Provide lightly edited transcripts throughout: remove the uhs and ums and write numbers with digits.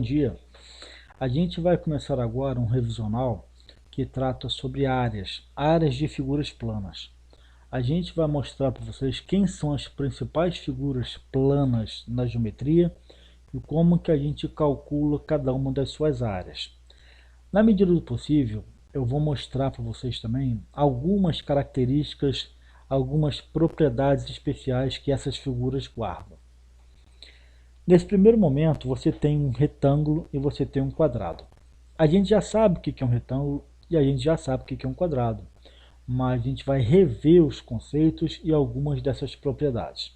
bom dia. A gente vai começar agora um revisional que trata sobre áreas de figuras planas. A gente vai mostrar para vocês quem são as principais figuras planas na geometria e como que a gente calcula cada uma das suas áreas. Na medida do possível, eu vou mostrar para vocês também algumas características, algumas propriedades especiais que essas figuras guardam. Nesse primeiro momento, você tem um retângulo e você tem um quadrado. A gente já sabe o que é um retângulo e a gente já sabe o que é um quadrado, mas a gente vai rever os conceitos e algumas dessas propriedades.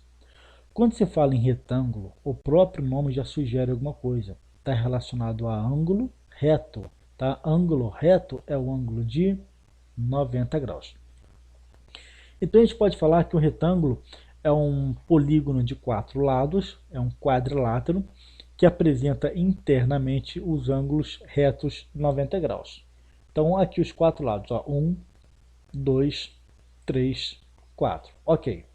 Quando você fala em retângulo, o próprio nome já sugere alguma coisa. Está relacionado a ângulo reto. Tá? Ângulo reto é o ângulo de 90 graus. Então a gente pode falar que o retângulo é um polígono de 4 lados, é um quadrilátero, que apresenta internamente os ângulos retos de 90 graus. Então aqui os 4 lados, 1, 2, 3, 4. Ok.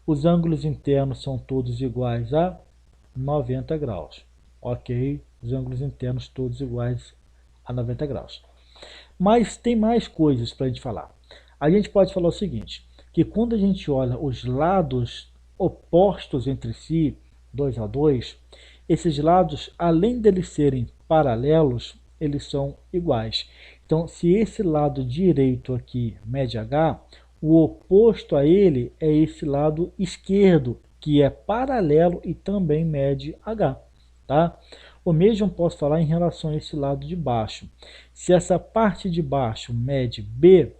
Os ângulos internos são todos iguais a 90 graus. Ok. Os ângulos internos todos iguais a 90 graus. Mas tem mais coisas para a gente falar. A gente pode falar o seguinte, que quando a gente olha os lados opostos entre si, 2 a 2, esses lados, além deles serem paralelos, eles são iguais. Então, se esse lado direito aqui mede h, o oposto a ele é esse lado esquerdo, que é paralelo e também mede h. Tá? O mesmo posso falar em relação a esse lado de baixo. Se essa parte de baixo mede b,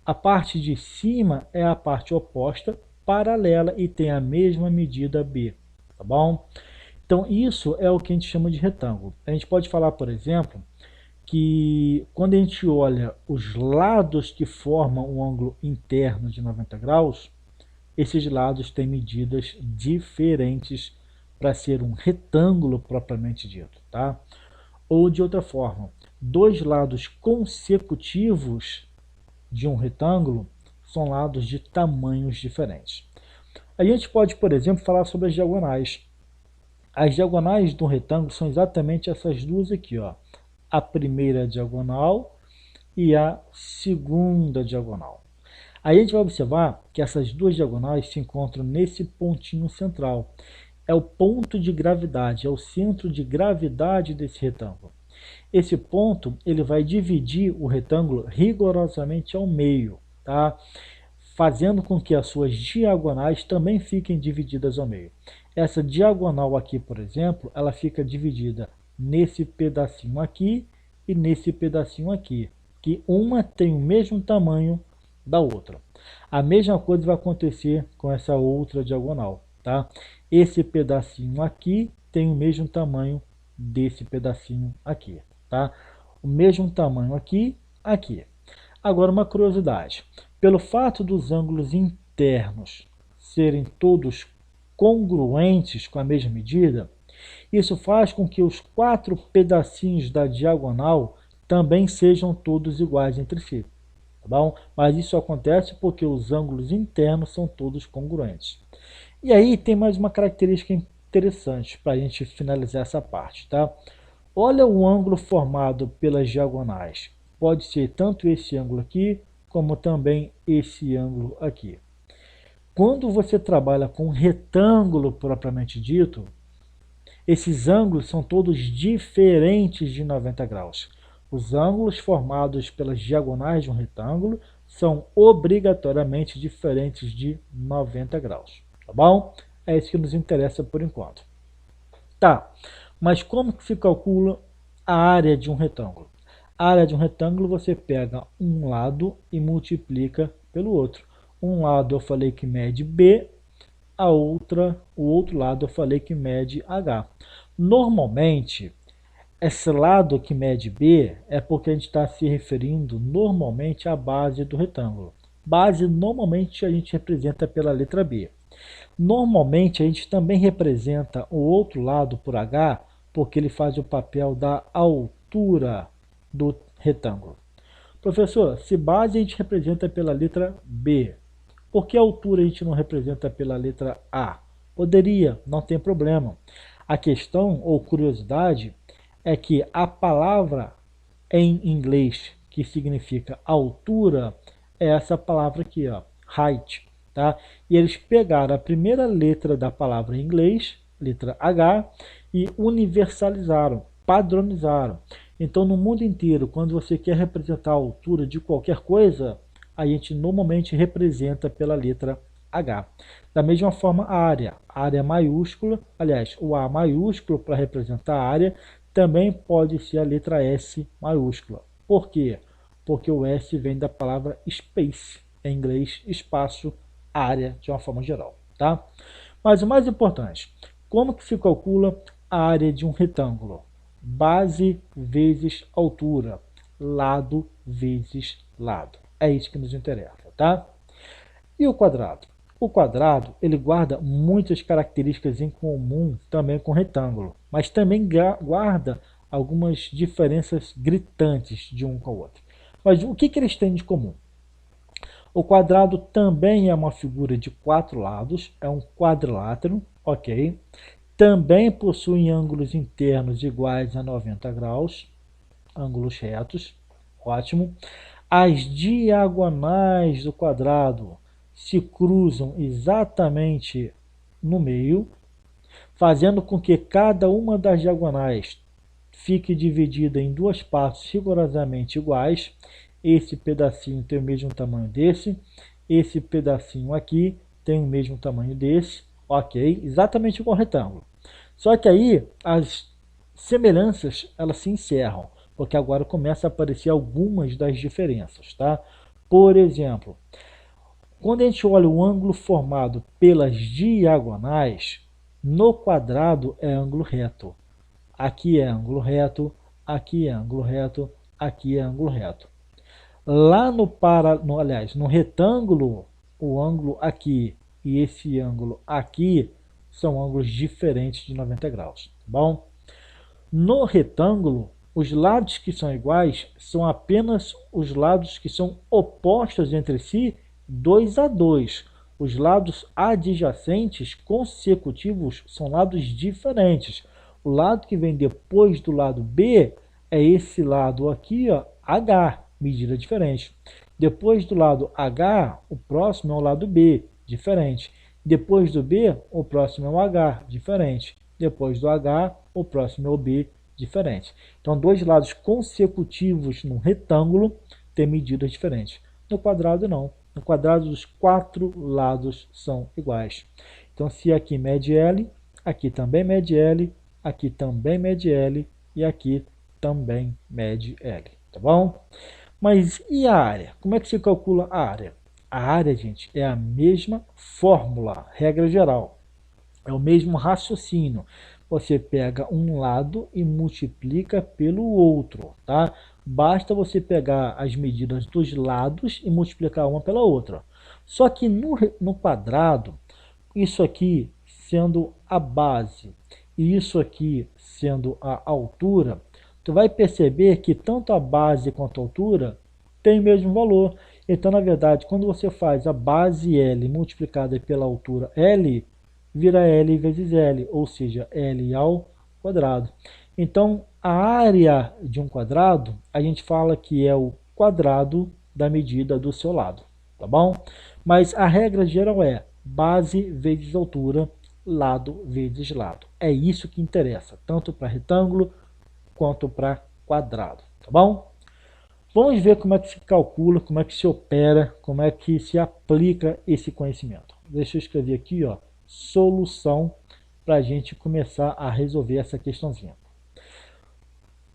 a parte de cima é a parte oposta, paralela e tem a mesma medida b, tá bom? Então isso é o que a gente chama de retângulo. A gente pode falar, por exemplo, que quando a gente olha os lados que formam um ângulo interno de 90 graus, esses lados têm medidas diferentes para ser um retângulo propriamente dito, tá? Ou de outra forma, dois lados consecutivos de um retângulo são lados de tamanhos diferentes. A gente pode, por exemplo, falar sobre as diagonais. As diagonais do retângulo são exatamente essas duas aqui, ó. A primeira diagonal e a segunda diagonal. Aí a gente vai observar que essas duas diagonais se encontram nesse pontinho central. É o ponto de gravidade, é o centro de gravidade desse retângulo. Esse ponto ele vai dividir o retângulo rigorosamente ao meio, tá? Fazendo com que as suas diagonais também fiquem divididas ao meio. Essa diagonal aqui, por exemplo, ela fica dividida nesse pedacinho aqui e nesse pedacinho aqui, que uma tem o mesmo tamanho da outra. A mesma coisa vai acontecer com essa outra diagonal, tá? Esse pedacinho aqui tem o mesmo tamanho desse pedacinho aqui, tá? O mesmo tamanho aqui, aqui. Agora uma curiosidade, pelo fato dos ângulos internos serem todos congruentes com a mesma medida, isso faz com que os 4 pedacinhos da diagonal também sejam todos iguais entre si, tá bom? Mas isso acontece porque os ângulos internos são todos congruentes. E aí tem mais uma característica interessante para a gente finalizar essa parte, tá? Olha o ângulo formado pelas diagonais. Pode ser tanto esse ângulo aqui, como também esse ângulo aqui. Quando você trabalha com retângulo propriamente dito, esses ângulos são todos diferentes de 90 graus. Os ângulos formados pelas diagonais de um retângulo são obrigatoriamente diferentes de 90 graus. Tá bom? É isso que nos interessa por enquanto. Tá, mas como que se calcula a área de um retângulo? A área de um retângulo você pega um lado e multiplica pelo outro. Um lado eu falei que mede B, o outro lado eu falei que mede H. Normalmente, esse lado que mede B é porque a gente está se referindo normalmente à base do retângulo. Base normalmente a gente representa pela letra B. Normalmente a gente também representa o outro lado por H, porque ele faz o papel da altura do retângulo. Professor, se base a gente representa pela letra B, por que a altura a gente não representa pela letra A? Poderia, não tem problema. A questão ou curiosidade é que a palavra em inglês que significa altura é essa palavra aqui, ó, height, tá? E eles pegaram a primeira letra da palavra em inglês, letra H, e universalizaram, padronizaram. Então, no mundo inteiro, quando você quer representar a altura de qualquer coisa, a gente normalmente representa pela letra H. Da mesma forma, a área maiúscula, aliás, o A maiúsculo para representar a área, também pode ser a letra S maiúscula. Por quê? Porque o S vem da palavra space, em inglês, espaço, área, de uma forma geral, tá? Mas o mais importante, como que se calcula a área de um retângulo? Base vezes altura, lado vezes lado. É isso que nos interessa, tá? E o quadrado? O quadrado, ele guarda muitas características em comum também com o retângulo, mas também guarda algumas diferenças gritantes de um com o outro. Mas o que eles têm de comum? O quadrado também é uma figura de 4 lados, é um quadrilátero, ok? Também possui ângulos internos iguais a 90 graus, ângulos retos, ótimo. As diagonais do quadrado se cruzam exatamente no meio, fazendo com que cada uma das diagonais fique dividida em duas partes rigorosamente iguais. Esse pedacinho tem o mesmo tamanho desse, esse pedacinho aqui tem o mesmo tamanho desse, ok? Exatamente igual ao retângulo. Só que aí as semelhanças elas se encerram, porque agora começa a aparecer algumas das diferenças, tá? Por exemplo, quando a gente olha o ângulo formado pelas diagonais, no quadrado é ângulo reto. Aqui é ângulo reto, aqui é ângulo reto, aqui é ângulo reto. Lá no retângulo, o ângulo aqui e esse ângulo aqui são ângulos diferentes de 90 graus, tá bom? No retângulo, os lados que são iguais são apenas os lados que são opostos entre si, 2 a 2. Os lados adjacentes consecutivos são lados diferentes. O lado que vem depois do lado B é esse lado aqui, ó, H, medida diferente. Depois do lado H, o próximo é o lado B, diferente. Depois do B, o próximo é o H, diferente. Depois do H, o próximo é o B, diferente. Então, dois lados consecutivos num retângulo têm medidas diferentes. No quadrado, não. No quadrado, os 4 lados são iguais. Então, se aqui mede L, aqui também mede L, aqui também mede L e aqui também mede L, tá bom? Mas e a área? Como é que se calcula a área? A área, gente, é a mesma fórmula, regra geral. É o mesmo raciocínio. Você pega um lado e multiplica pelo outro, tá? Basta você pegar as medidas dos lados e multiplicar uma pela outra. Só que no quadrado, isso aqui sendo a base e isso aqui sendo a altura, tu vai perceber que tanto a base quanto a altura tem o mesmo valor. Então, na verdade, quando você faz a base L multiplicada pela altura L, vira L vezes L, ou seja, L ao quadrado. Então, a área de um quadrado, a gente fala que é o quadrado da medida do seu lado, tá bom? Mas a regra geral é base vezes altura, lado vezes lado. É isso que interessa, tanto para retângulo quanto para quadrado, tá bom? Vamos ver como é que se calcula, como é que se opera, como é que se aplica esse conhecimento. Deixa eu escrever aqui, ó, solução, para a gente começar a resolver essa questãozinha.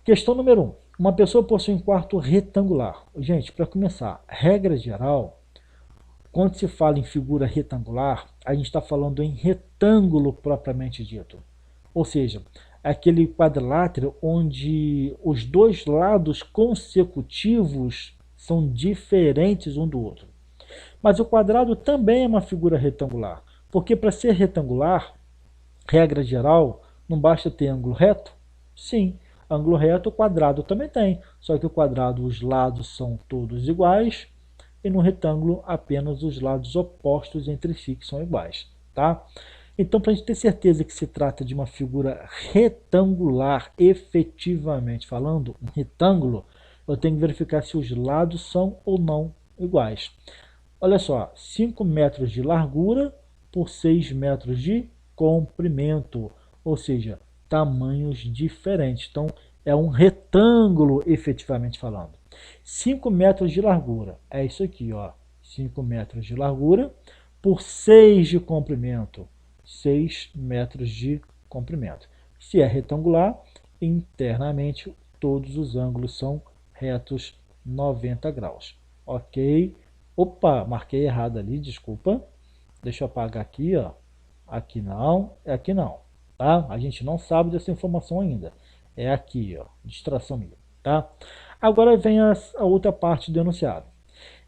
Questão número 1. Uma pessoa possui um quarto retangular. Gente, para começar, regra geral, quando se fala em figura retangular, a gente está falando em retângulo propriamente dito. Ou seja, é aquele quadrilátero onde os dois lados consecutivos são diferentes um do outro. Mas o quadrado também é uma figura retangular, porque para ser retangular, regra geral, não basta ter ângulo reto? Sim, ângulo reto o quadrado também tem, só que o quadrado os lados são todos iguais e no retângulo apenas os lados opostos entre si que são iguais, tá? Então, para a gente ter certeza que se trata de uma figura retangular, efetivamente falando, um retângulo, eu tenho que verificar se os lados são ou não iguais. Olha só, 5 metros de largura por 6 metros de comprimento, ou seja, tamanhos diferentes. Então, é um retângulo, efetivamente falando. 5 metros de largura, é isso aqui, ó. 5 metros de largura por 6 de comprimento, 6 metros de comprimento. Se é retangular, internamente todos os ângulos são retos 90 graus. Ok? Opa, marquei errado ali, desculpa. Deixa eu apagar aqui, ó. Aqui não, tá? A gente não sabe dessa informação ainda. É aqui, ó, distração minha, tá? Agora vem a outra parte do enunciado.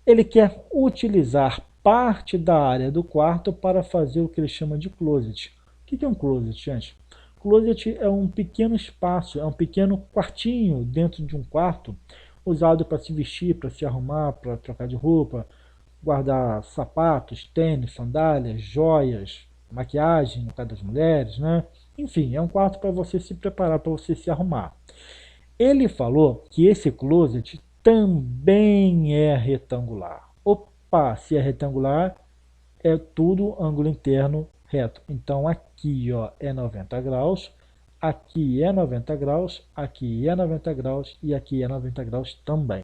Ele quer utilizar parte da área do quarto para fazer o que ele chama de closet. O que é um closet, gente? Closet é um pequeno espaço, é um pequeno quartinho dentro de um quarto, usado para se vestir, para se arrumar, para trocar de roupa, guardar sapatos, tênis, sandálias, joias, maquiagem, no caso das mulheres, né? Enfim, é um quarto para você se preparar, para você se arrumar. Ele falou que esse closet também é retangular. Opa, se é retangular, é tudo ângulo interno reto. Então aqui, ó, é 90 graus, aqui é 90 graus, aqui é 90 graus e aqui é 90 graus também.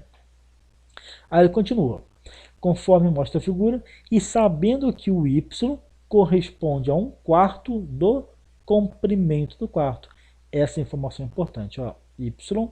Aí ele continua. Conforme mostra a figura, e sabendo que o y corresponde a 1/4 do comprimento do quarto. Essa informação é importante, ó. Y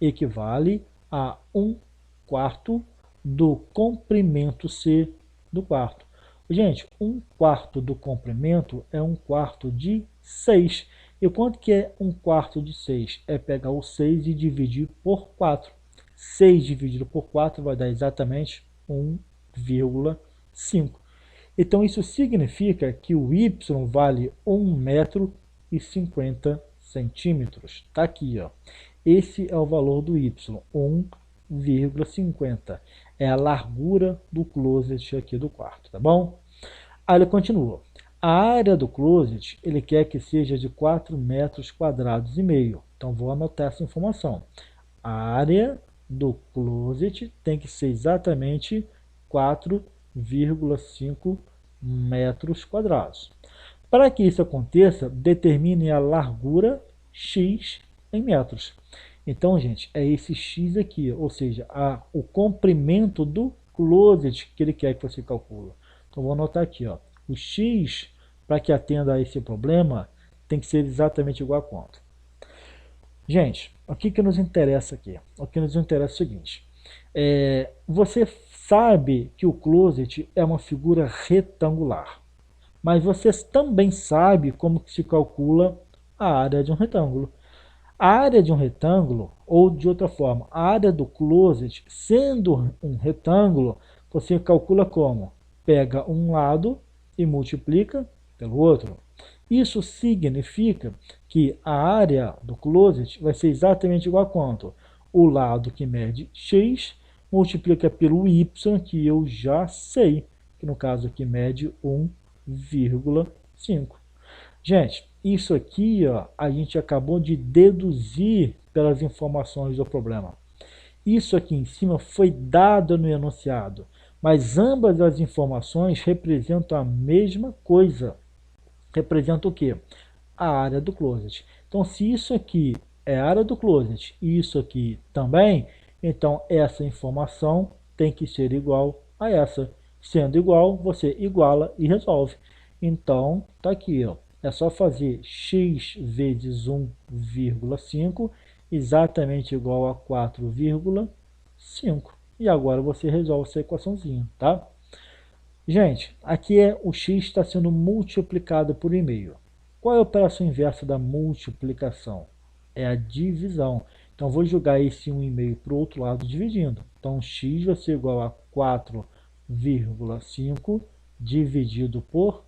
equivale a 1/4 do comprimento C do quarto. Gente, 1/4 do comprimento é 1/4 de 6. E quanto que é 1/4 de 6? É pegar o 6 e dividir por 4. 6 dividido por 4 vai dar exatamente 1,5. Então isso significa que o y vale 1,50 m. Está aqui, ó. Esse é o valor do y, 1,50. É a largura do closet aqui do quarto, tá bom? Aí ele continua. A área do closet, ele quer que seja de 4 metros quadrados e meio. Então vou anotar essa informação. A área do closet tem que ser exatamente 4,5 metros quadrados. Para que isso aconteça, determine a largura x em metros. Então, gente, é esse x aqui, ou seja, o comprimento do closet que ele quer que você calcule. Então, vou anotar aqui, ó, o x, para que atenda a esse problema, tem que ser exatamente igual a quanto? Gente, o que nos interessa aqui? O que nos interessa é o seguinte, você sabe que o closet é uma figura retangular, mas você também sabe como que se calcula a área de um retângulo. A área de um retângulo, ou de outra forma, a área do closet, sendo um retângulo, você calcula como? Pega um lado e multiplica pelo outro. Isso significa que a área do closet vai ser exatamente igual a quanto? O lado que mede x multiplica pelo y, que eu já sei, que no caso aqui mede 1,5. Gente, isso aqui, ó, a gente acabou de deduzir pelas informações do problema. Isso aqui em cima foi dado no enunciado, mas ambas as informações representam a mesma coisa. Representa o quê? A área do closet. Então, se isso aqui é a área do closet e isso aqui também, então essa informação tem que ser igual a essa. Sendo igual, você iguala e resolve. Então, tá aqui, ó. É só fazer x vezes 1,5 exatamente igual a 4,5. E agora você resolve essa equaçãozinha, tá? Gente, aqui o x está sendo multiplicado por 1,5. Qual é a operação inversa da multiplicação? É a divisão. Então, vou jogar esse 1,5 para o outro lado dividindo. Então, x vai ser igual a 4,5 dividido por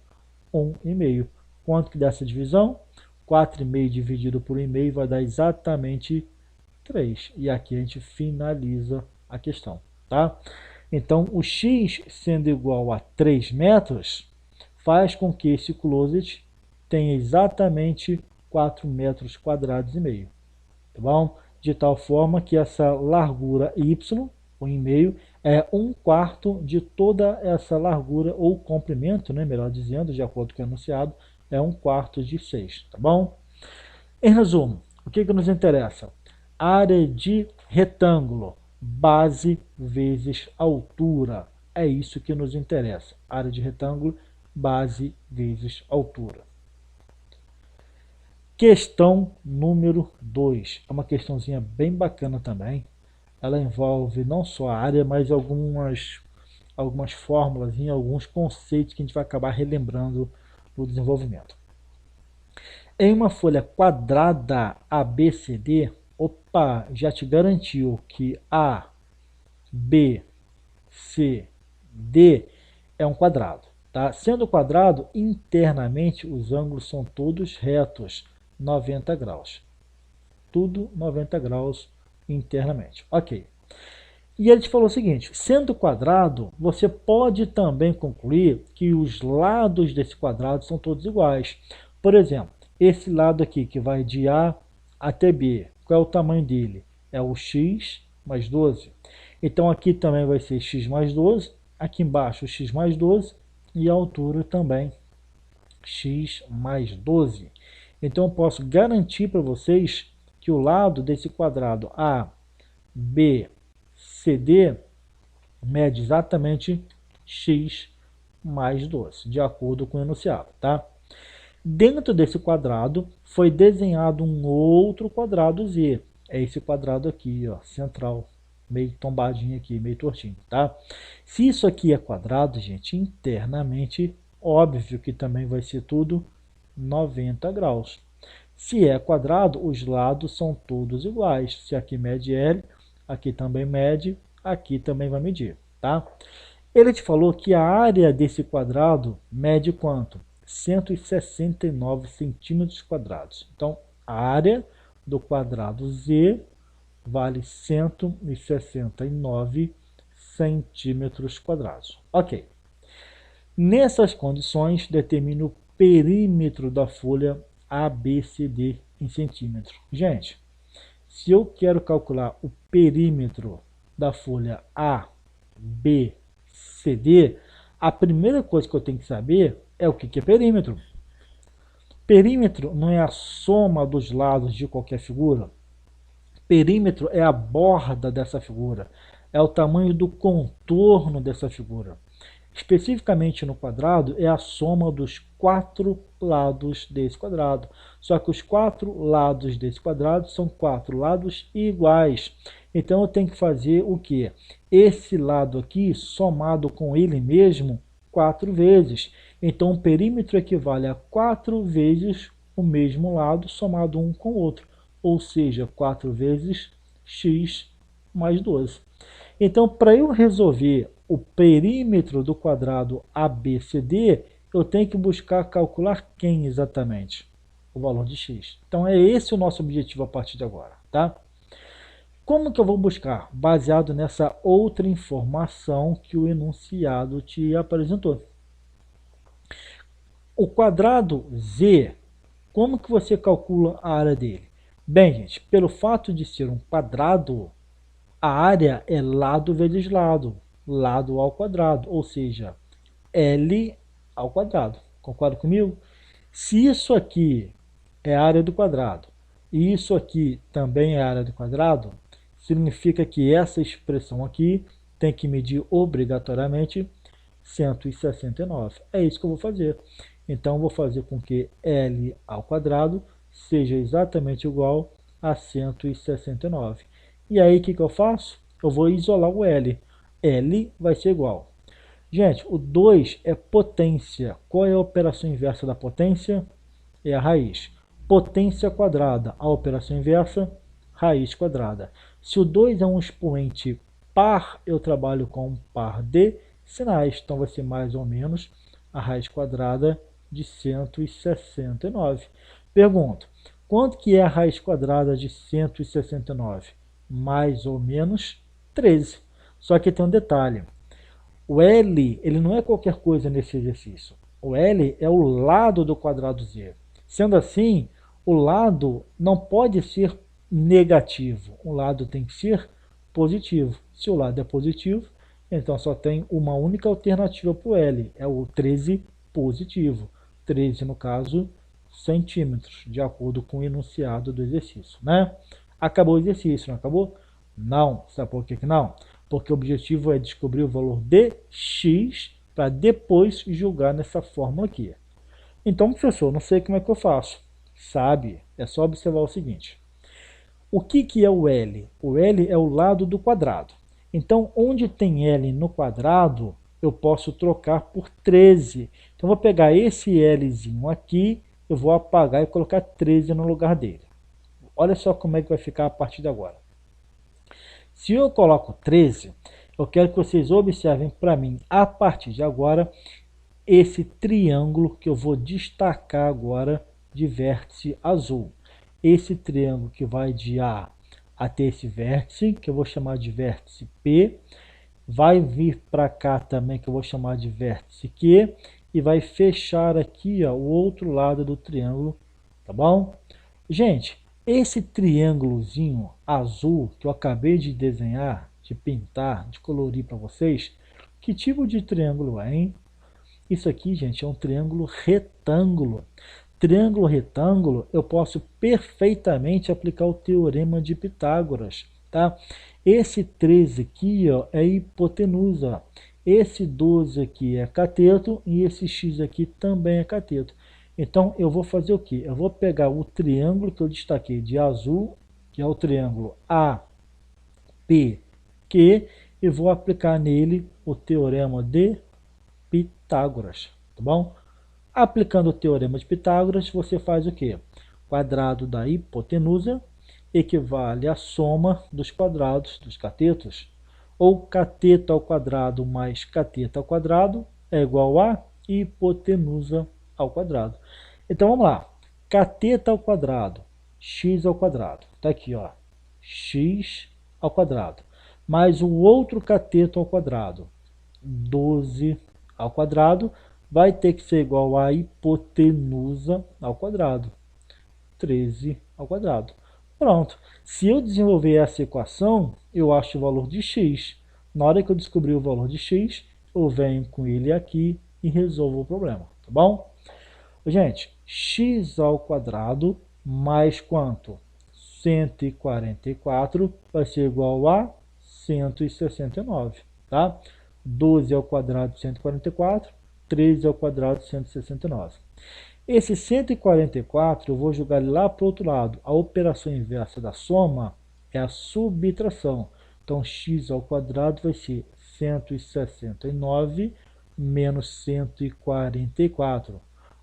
1,5. Quanto que dá essa divisão? 4,5 dividido por 1,5 vai dar exatamente 3. E aqui a gente finaliza a questão, tá? Então, o x sendo igual a 3 metros, faz com que esse closet tem exatamente 4 metros quadrados e meio, tá bom? De tal forma que essa largura y, o em meio, é 1/4 de toda essa largura, ou comprimento, né, melhor dizendo, de acordo com o enunciado, é 1/4 de 6, tá bom? Em resumo, o que nos interessa? Área de retângulo, base vezes altura. É isso que nos interessa. Área de retângulo, base vezes altura. Questão número 2. É uma questãozinha bem bacana também. Ela envolve não só a área, mas algumas fórmulas e alguns conceitos que a gente vai acabar relembrando no desenvolvimento. Em uma folha quadrada ABCD, opa, já te garantiu que A, B, C, D é um quadrado. Tá? Sendo quadrado, internamente os ângulos são todos retos, 90 graus. Tudo 90 graus internamente. Ok. E ele te falou o seguinte, sendo quadrado, você pode também concluir que os lados desse quadrado são todos iguais. Por exemplo, esse lado aqui que vai de A até B, qual é o tamanho dele? É o x mais 12. Então aqui também vai ser x mais 12, aqui embaixo x mais 12 e a altura também x mais 12. Então eu posso garantir para vocês que o lado desse quadrado A, B, C, D mede exatamente x mais 12, de acordo com o enunciado, tá? Dentro desse quadrado foi desenhado um outro quadrado Z. É esse quadrado aqui, ó, central, meio tombadinho aqui, meio tortinho, tá? Se isso aqui é quadrado, gente, internamente, óbvio que também vai ser tudo 90 graus. Se é quadrado, os lados são todos iguais. Se aqui mede L, aqui também mede, aqui também vai medir, tá? Ele te falou que a área desse quadrado mede quanto? 169 centímetros quadrados. Então, a área do quadrado Z vale 169 centímetros quadrados. Ok. Nessas condições, determine o perímetro da folha ABCD em centímetros. Gente, se eu quero calcular o perímetro da folha ABCD, a primeira coisa que eu tenho que saber é o que é perímetro. Perímetro não é a soma dos lados de qualquer figura. Perímetro é a borda dessa figura, é o tamanho do contorno dessa figura. Especificamente no quadrado, é a soma dos 4 lados desse quadrado. Só que os 4 lados desse quadrado são 4 lados iguais. Então eu tenho que fazer o quê? Esse lado aqui somado com ele mesmo 4 vezes. Então o perímetro equivale a 4 vezes o mesmo lado somado um com o outro. Ou seja, 4 vezes x mais 12. Então, para eu resolver o perímetro do quadrado ABCD, eu tenho que buscar calcular quem exatamente? O valor de x. Então, é esse o nosso objetivo a partir de agora, tá? Como que eu vou buscar? Baseado nessa outra informação que o enunciado te apresentou. O quadrado Z, como que você calcula a área dele? Bem, gente, pelo fato de ser um quadrado, a área é lado vezes lado, lado ao quadrado, ou seja, L ao quadrado. Concorda comigo? Se isso aqui é a área do quadrado e isso aqui também é a área do quadrado, significa que essa expressão aqui tem que medir obrigatoriamente 169. É isso que eu vou fazer. Então, eu vou fazer com que L ao quadrado seja exatamente igual a 169. E aí, o que eu faço? Eu vou isolar o L. L vai ser igual. Gente, o 2 é potência. Qual é a operação inversa da potência? É a raiz. Potência quadrada. A operação inversa, raiz quadrada. Se o 2 é um expoente par, eu trabalho com um par de sinais. Então, vai ser mais ou menos a raiz quadrada de 169. Pergunto, quanto que é a raiz quadrada de 169? Mais ou menos 13. Só que tem um detalhe. O L, ele não é qualquer coisa nesse exercício. O L é o lado do quadrado Z. Sendo assim, o lado não pode ser negativo. O lado tem que ser positivo. Se o lado é positivo, então só tem uma única alternativa para o L. É o 13 positivo. 13, no caso, centímetros, de acordo com o enunciado do exercício, né? Acabou o exercício, não acabou? Não. Sabe por que não? Porque o objetivo é descobrir o valor de x para depois julgar nessa fórmula aqui. Então, professor, não sei como é que eu faço. Sabe, é só observar o seguinte. O que é o L? O L é o lado do quadrado. Então, onde tem L no quadrado, eu posso trocar por 13. Então, eu vou pegar esse Lzinho aqui, eu vou apagar e colocar 13 no lugar dele. Olha só como é que vai ficar a partir de agora. Se eu coloco 13, eu quero que vocês observem para mim, a partir de agora, esse triângulo que eu vou destacar agora de vértice azul. Esse triângulo que vai de A até esse vértice, que eu vou chamar de vértice P, vai vir para cá também, que eu vou chamar de vértice Q, e vai fechar aqui, ó, o outro lado do triângulo, tá bom? Gente, esse triângulozinho azul que eu acabei de desenhar, de pintar, de colorir para vocês, que tipo de triângulo é, hein? Isso aqui, gente, é um triângulo retângulo. Triângulo retângulo, eu posso perfeitamente aplicar o teorema de Pitágoras, tá? Esse 13 aqui, ó, é hipotenusa. Esse 12 aqui é cateto e esse x aqui também é cateto. Então, eu vou fazer o quê? Eu vou pegar o triângulo que eu destaquei de azul, que é o triângulo APQ, e vou aplicar nele o teorema de Pitágoras, tá bom? Aplicando o teorema de Pitágoras, você faz o quê? Quadrado da hipotenusa equivale à soma dos quadrados dos catetos, ou cateto ao quadrado mais cateto ao quadrado é igual a hipotenusa ao quadrado. Então vamos lá. Cateto ao quadrado, x ao quadrado. Está aqui, ó, x ao quadrado. Mais o outro cateto ao quadrado, 12 ao quadrado, vai ter que ser igual a hipotenusa ao quadrado, 13 ao quadrado. Pronto. Se eu desenvolver essa equação, eu acho o valor de x. Na hora que eu descobrir o valor de x, eu venho com ele aqui e resolvo o problema, tá bom? Gente, x ao quadrado mais quanto? 144 vai ser igual a 169, tá? 12 ao quadrado de 144, 13 ao quadrado de 169. Esse 144 eu vou jogar lá para o outro lado. A operação inversa da soma é a subtração. Então, x ao quadrado vai ser 169 menos 144.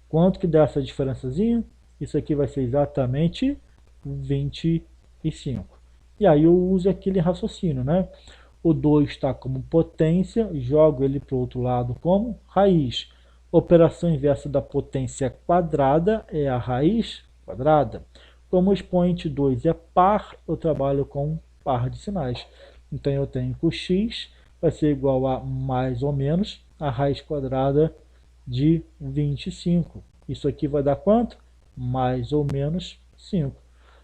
Quanto que dá essa diferençazinha? Isso aqui vai ser exatamente 25. E aí eu uso aquele raciocínio, né? O 2 está como potência, jogo ele para o outro lado como raiz. Operação inversa da potência quadrada é a raiz quadrada. Como o expoente 2 é par, eu trabalho com par de sinais. Então eu tenho que o x vai ser igual a mais ou menos a raiz quadrada de 25. Isso aqui vai dar quanto? Mais ou menos 5.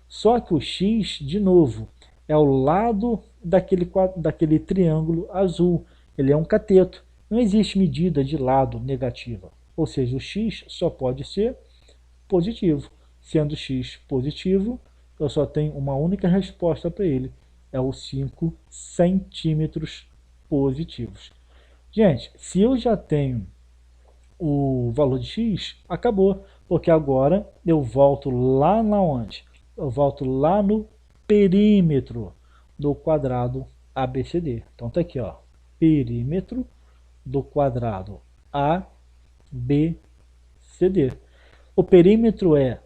Só que o x, de novo, é o lado daquele triângulo azul. Ele é um cateto. Não existe medida de lado negativa. Ou seja, o x só pode ser positivo. Sendo x positivo, eu só tenho uma única resposta para ele. É os 5 centímetros positivos. Gente, se eu já tenho o valor de x, acabou. Porque agora eu volto lá na onde? Eu volto lá no perímetro do quadrado ABCD. Então tá aqui, ó, perímetro do quadrado ABCD. O perímetro é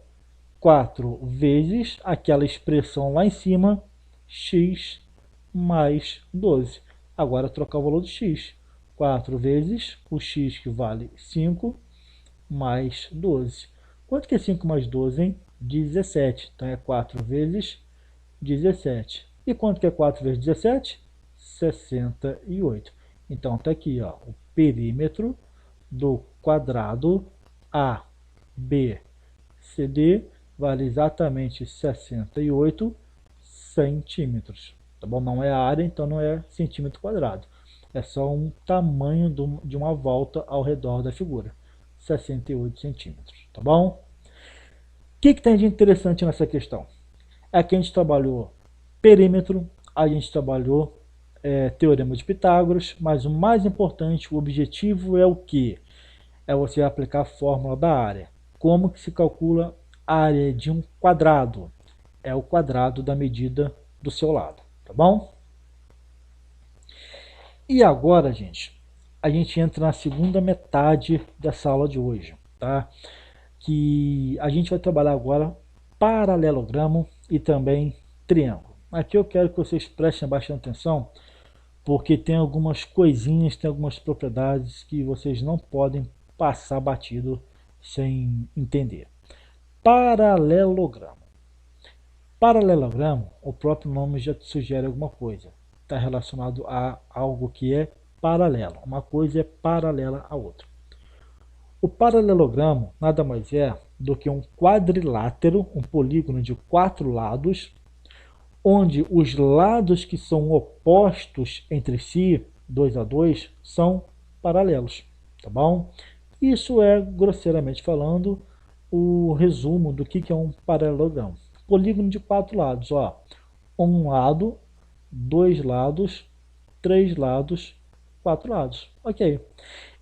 4 vezes aquela expressão lá em cima, x mais 12. Agora trocar o valor de x. 4 vezes o x que vale 5 mais 12. Quanto que é 5 mais 12, hein? 17. Então é 4 vezes 17. E quanto que é 4 vezes 17? 68. Então está aqui, ó, o perímetro do quadrado ABCD vale exatamente 68 centímetros. Tá bom? Não é a área, então não é centímetro quadrado. É só um tamanho de uma volta ao redor da figura. 68 centímetros. Tá bom? O que tem de interessante nessa questão? É que a gente trabalhou perímetro, a gente trabalhou teorema de Pitágoras, mas o mais importante, o objetivo é o quê? É você aplicar a fórmula da área. Como que se calcula a área de um quadrado? É o quadrado da medida do seu lado, tá bom? E agora, gente, a gente entra na segunda metade dessa aula de hoje, tá? Que a gente vai trabalhar agora paralelogramo e também triângulo. Aqui eu quero que vocês prestem bastante atenção, porque tem algumas coisinhas, tem algumas propriedades que vocês não podem passar batido sem entender. Paralelogramo. Paralelogramo, o próprio nome já sugere alguma coisa. Está relacionado a algo que é paralelo. Uma coisa é paralela à outra. O paralelogramo nada mais é do que um quadrilátero, um polígono de 4 lados, onde os lados que são opostos entre si, 2 a 2, são paralelos, tá bom? Isso é, grosseiramente falando, o resumo do que é um paralelogramo. Polígono de 4 lados, ó. Um lado, 2 lados, 3 lados, 4 lados. Ok.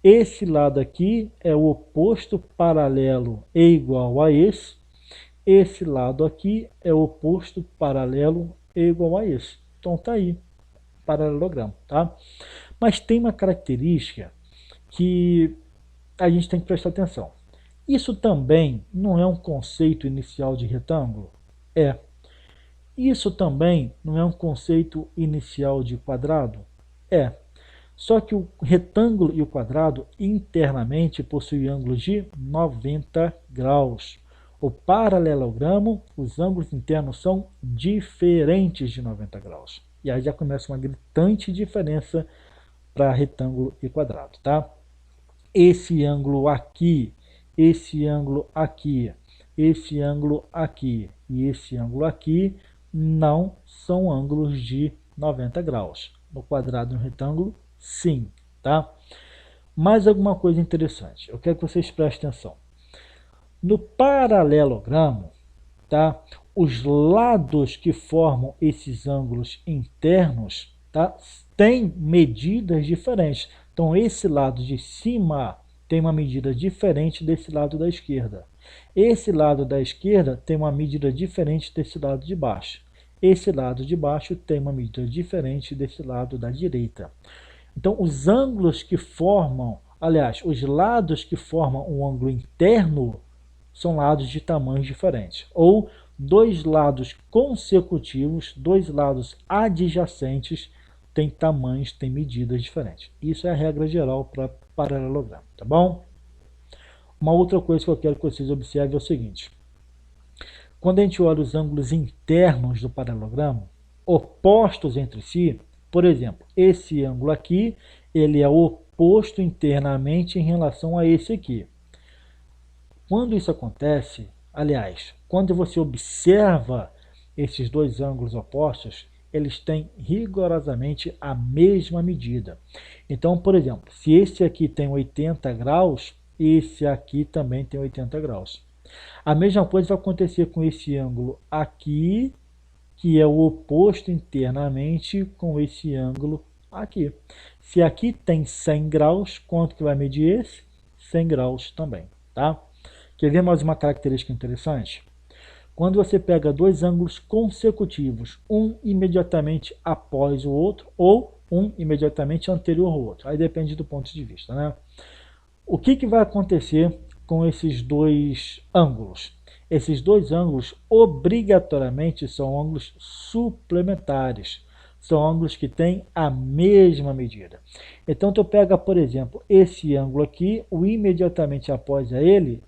Esse lado aqui é o oposto paralelo e igual a esse. Esse lado aqui é o oposto paralelo e igual a esse. Então tá aí, paralelogramo, tá? Mas tem uma característica que a gente tem que prestar atenção. Isso também não é um conceito inicial de retângulo? É. Isso também não é um conceito inicial de quadrado? É. Só que o retângulo e o quadrado internamente possuem ângulos de 90 graus. O paralelogramo, os ângulos internos são diferentes de 90 graus. E aí já começa uma gritante diferença para retângulo e quadrado, tá? Esse ângulo aqui, esse ângulo aqui, esse ângulo aqui e esse ângulo aqui não são ângulos de 90 graus. No quadrado e no retângulo, sim, tá? Mais alguma coisa interessante, eu quero que vocês prestem atenção. No paralelogramo, tá? Os lados que formam esses ângulos internos, tá? Têm medidas diferentes. Então, esse lado de cima tem uma medida diferente desse lado da esquerda. Esse lado da esquerda tem uma medida diferente desse lado de baixo. Esse lado de baixo tem uma medida diferente desse lado da direita. Então, os ângulos que formam, aliás, os lados que formam um ângulo interno são lados de tamanhos diferentes. Ou dois lados consecutivos, dois lados adjacentes, têm tamanhos, têm medidas diferentes. Isso é a regra geral para paralelogramo, tá bom? Uma outra coisa que eu quero que vocês observem é o seguinte. Quando a gente olha os ângulos internos do paralelogramo, opostos entre si, por exemplo, esse ângulo aqui, ele é oposto internamente em relação a esse aqui. Quando isso acontece, aliás, quando você observa esses dois ângulos opostos, eles têm rigorosamente a mesma medida. Então, por exemplo, se esse aqui tem 80 graus, esse aqui também tem 80 graus. A mesma coisa vai acontecer com esse ângulo aqui, que é o oposto internamente com esse ângulo aqui. Se aqui tem 100 graus, quanto que vai medir esse? 100 graus também, tá? Quer ver mais uma característica interessante? Quando você pega dois ângulos consecutivos, um imediatamente após o outro, ou um imediatamente anterior ao outro, aí depende do ponto de vista, né? O que vai acontecer com esses dois ângulos? Esses dois ângulos obrigatoriamente são ângulos suplementares. São ângulos que têm a mesma medida. Então, tu pega, por exemplo, esse ângulo aqui, o imediatamente após a ele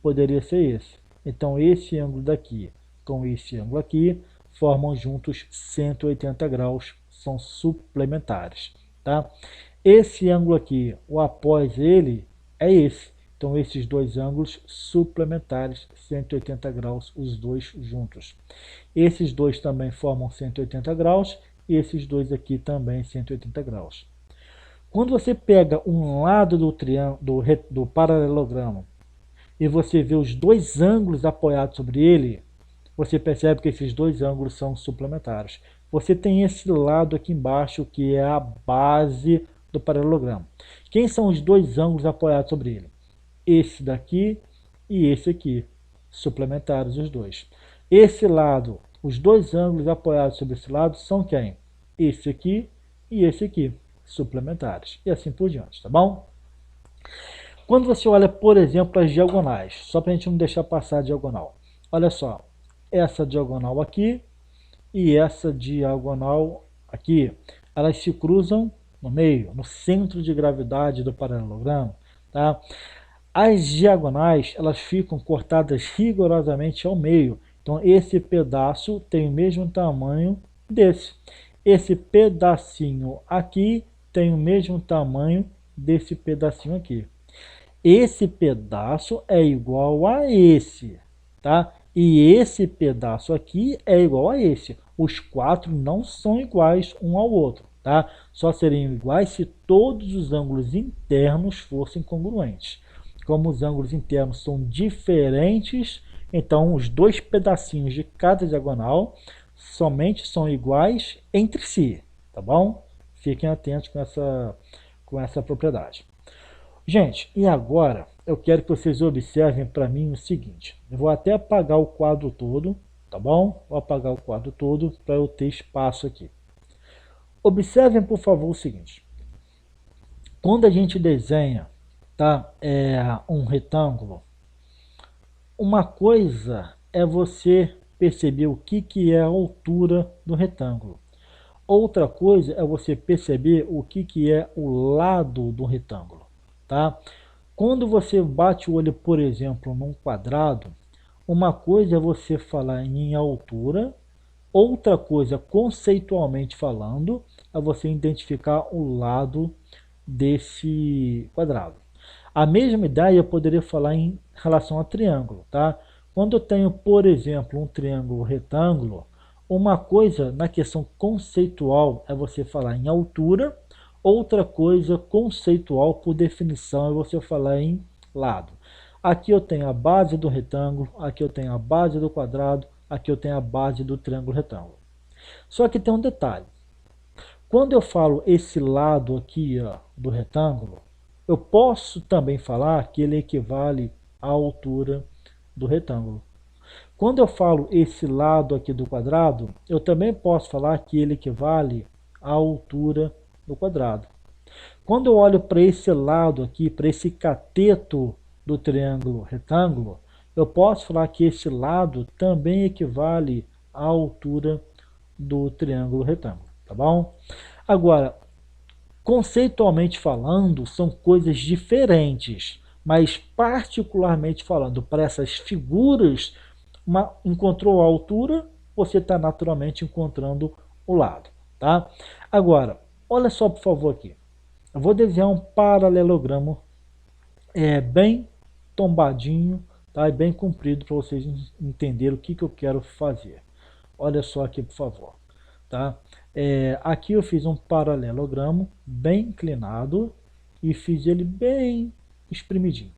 poderia ser esse. Então, esse ângulo daqui com esse ângulo aqui formam juntos 180 graus, são suplementares, tá? Esse ângulo aqui, o após ele, é esse. Então, esses dois ângulos suplementares, 180 graus, os dois juntos. Esses dois também formam 180 graus, e esses dois aqui também 180 graus. Quando você pega um lado do triângulo, do paralelogramo, e você vê os dois ângulos apoiados sobre ele, você percebe que esses dois ângulos são suplementares. Você tem esse lado aqui embaixo, que é a base do paralelogramo. Quem são os dois ângulos apoiados sobre ele? Esse daqui e esse aqui, suplementares os dois. Esse lado, os dois ângulos apoiados sobre esse lado são quem? Esse aqui e esse aqui, suplementares. E assim por diante, tá bom? Quando você olha, por exemplo, as diagonais, só para a gente não deixar passar a diagonal. Olha só, essa diagonal aqui e essa diagonal aqui, elas se cruzam no meio, no centro de gravidade do paralelogramo, tá? As diagonais, elas ficam cortadas rigorosamente ao meio. Então, esse pedaço tem o mesmo tamanho desse. Esse pedacinho aqui tem o mesmo tamanho desse pedacinho aqui. Esse pedaço é igual a esse, tá? E esse pedaço aqui é igual a esse. Os quatro não são iguais um ao outro, tá? Só seriam iguais se todos os ângulos internos fossem congruentes. Como os ângulos internos são diferentes, então os dois pedacinhos de cada diagonal somente são iguais entre si, tá bom? Fiquem atentos com essa propriedade. Gente, e agora eu quero que vocês observem para mim o seguinte. Eu vou até apagar o quadro todo, tá bom? Vou apagar o quadro todo para eu ter espaço aqui. Observem, por favor, o seguinte. Quando a gente desenha, tá, um retângulo, uma coisa é você perceber o que é a altura do retângulo. Outra coisa é você perceber o que é o lado do retângulo. Tá? Quando você bate o olho, por exemplo, num quadrado, uma coisa é você falar em altura, outra coisa, conceitualmente falando, é você identificar o lado desse quadrado. A mesma ideia eu poderia falar em relação a triângulo. Tá? Quando eu tenho, por exemplo, um triângulo retângulo, uma coisa na questão conceitual é você falar em altura, outra coisa conceitual, por definição, é você falar em lado. Aqui eu tenho a base do retângulo, aqui eu tenho a base do quadrado, aqui eu tenho a base do triângulo retângulo. Só que tem um detalhe. Quando eu falo esse lado aqui, ó, do retângulo, eu posso também falar que ele equivale à altura do retângulo. Quando eu falo esse lado aqui do quadrado, eu também posso falar que ele equivale à altura do quadrado. Quando eu olho para esse lado aqui, para esse cateto do triângulo retângulo, eu posso falar que esse lado também equivale à altura do triângulo retângulo, tá bom? Agora, conceitualmente falando, são coisas diferentes, mas particularmente falando, para essas figuras, encontrou a altura, você está naturalmente encontrando o lado, tá? Agora, olha só, por favor, aqui. Eu vou desenhar um paralelogramo bem tombadinho, tá? E bem comprido para vocês entenderem o que eu quero fazer. Olha só aqui, por favor. Tá? Aqui eu fiz um paralelogramo bem inclinado e fiz ele bem espremidinho.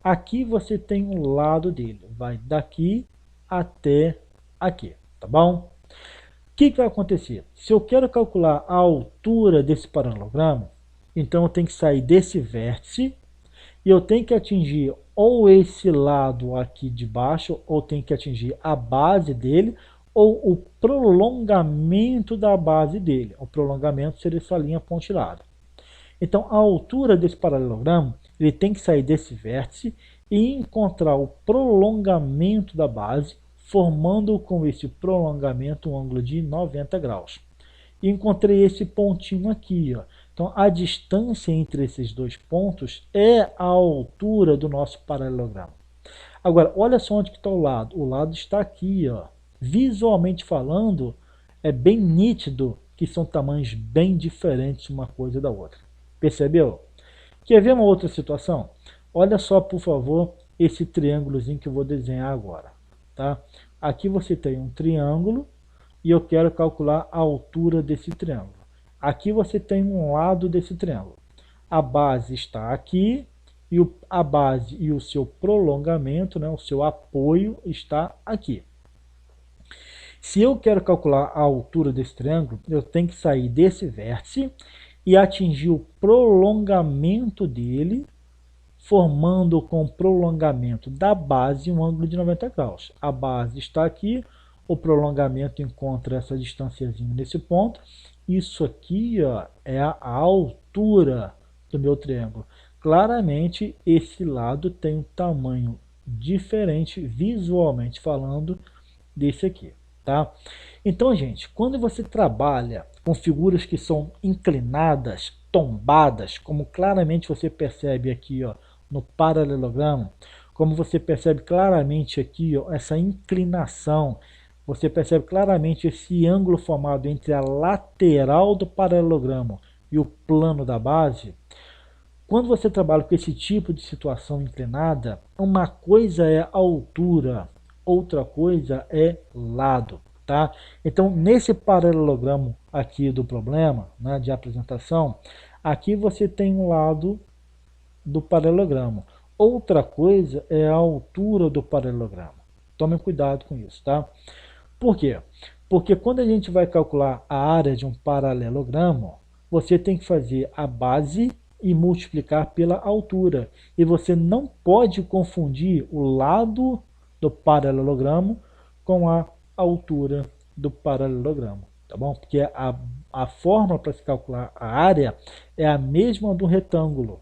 Aqui você tem um lado dele, vai daqui até aqui, tá bom? O que vai acontecer? Se eu quero calcular a altura desse paralelogramo, então eu tenho que sair desse vértice e eu tenho que atingir ou esse lado aqui de baixo, ou tenho que atingir a base dele, ou o prolongamento da base dele. O prolongamento seria essa linha pontilhada. Então, a altura desse paralelogramo, ele tem que sair desse vértice e encontrar o prolongamento da base, formando com esse prolongamento um ângulo de 90 graus. E encontrei esse pontinho aqui, ó. Então, a distância entre esses dois pontos é a altura do nosso paralelogramo. Agora, olha só onde está o lado. O lado está aqui, ó. Visualmente falando, é bem nítido que são tamanhos bem diferentes uma coisa da outra. Percebeu? Quer ver uma outra situação? Olha só, por favor, esse triângulozinho que eu vou desenhar agora. Tá? Aqui você tem um triângulo e eu quero calcular a altura desse triângulo. Aqui você tem um lado desse triângulo. A base está aqui e a base e o seu prolongamento, né, o seu apoio está aqui. Se eu quero calcular a altura desse triângulo, eu tenho que sair desse vértice e atingir o prolongamento dele, formando com o prolongamento da base um ângulo de 90 graus. A base está aqui, o prolongamento encontra essa distânciazinha nesse ponto. Isso aqui, ó, é a altura do meu triângulo. Claramente, esse lado tem um tamanho diferente, visualmente falando, desse aqui. Tá? Então, gente, quando você trabalha com figuras que são inclinadas, tombadas, como claramente você percebe aqui, ó, no paralelogramo, como você percebe claramente aqui, ó, essa inclinação, você percebe claramente esse ângulo formado entre a lateral do paralelogramo e o plano da base. Quando você trabalha com esse tipo de situação inclinada, uma coisa é altura, outra coisa é lado. Tá? Então, nesse paralelogramo aqui do problema, né, de apresentação, aqui você tem um lado do paralelogramo. Outra coisa é a altura do paralelogramo. Tomem cuidado com isso. Tá? Por quê? Porque quando a gente vai calcular a área de um paralelogramo, você tem que fazer a base e multiplicar pela altura. E você não pode confundir o lado do paralelogramo com a altura do paralelogramo, tá bom? Porque a fórmula para se calcular a área é a mesma do retângulo,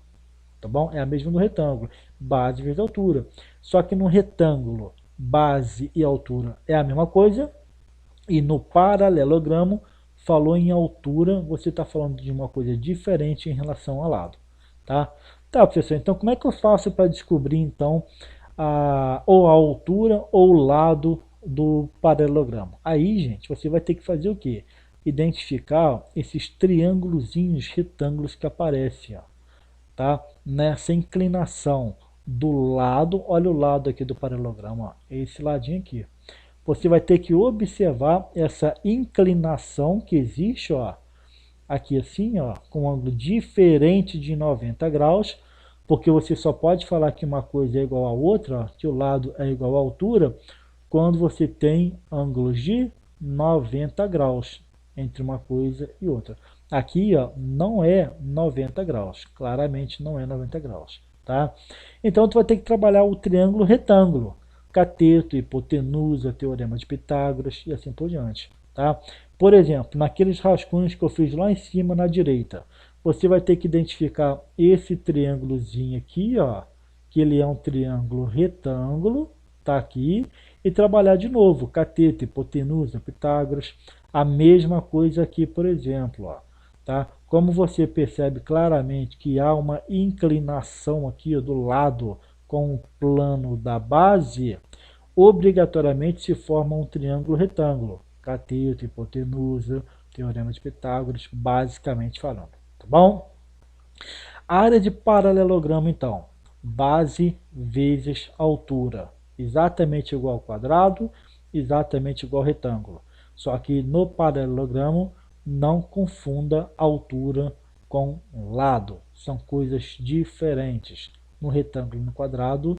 tá bom? É a mesma do retângulo, base vezes altura. Só que no retângulo, base e altura é a mesma coisa, e no paralelogramo, falou em altura, você está falando de uma coisa diferente em relação ao lado. Tá, professor, então como é que eu faço para descobrir então ou a altura ou o lado do paralelogramo? Aí, gente, você vai ter que fazer o quê? Identificar, ó, esses triângulozinhos, retângulos que aparecem, ó, tá? Nessa inclinação do lado, olha o lado aqui do paralelogramo, ó, esse ladinho aqui. Você vai ter que observar essa inclinação que existe, ó, aqui assim, ó, com um ângulo diferente de 90 graus, porque você só pode falar que uma coisa é igual a outra, ó, que o lado é igual à altura, quando você tem ângulos de 90 graus entre uma coisa e outra. Aqui, ó, não é 90 graus, claramente não é 90 graus. Tá? Então, tu vai ter que trabalhar o triângulo retângulo, cateto, hipotenusa, teorema de Pitágoras e assim por diante. Tá? Por exemplo, naqueles rascunhos que eu fiz lá em cima na direita, você vai ter que identificar esse triângulozinho aqui, ó, que ele é um triângulo retângulo, tá aqui, e trabalhar de novo, cateto, hipotenusa, Pitágoras, a mesma coisa aqui, por exemplo, ó, tá? Como você percebe claramente que há uma inclinação aqui ó, do lado com o plano da base, obrigatoriamente se forma um triângulo retângulo, cateto, hipotenusa, teorema de Pitágoras, basicamente falando, tá bom? A área de paralelogramo, então, base vezes altura, exatamente igual ao quadrado, exatamente igual ao retângulo. Só que no paralelogramo, não confunda altura com lado, são coisas diferentes. No retângulo e no quadrado,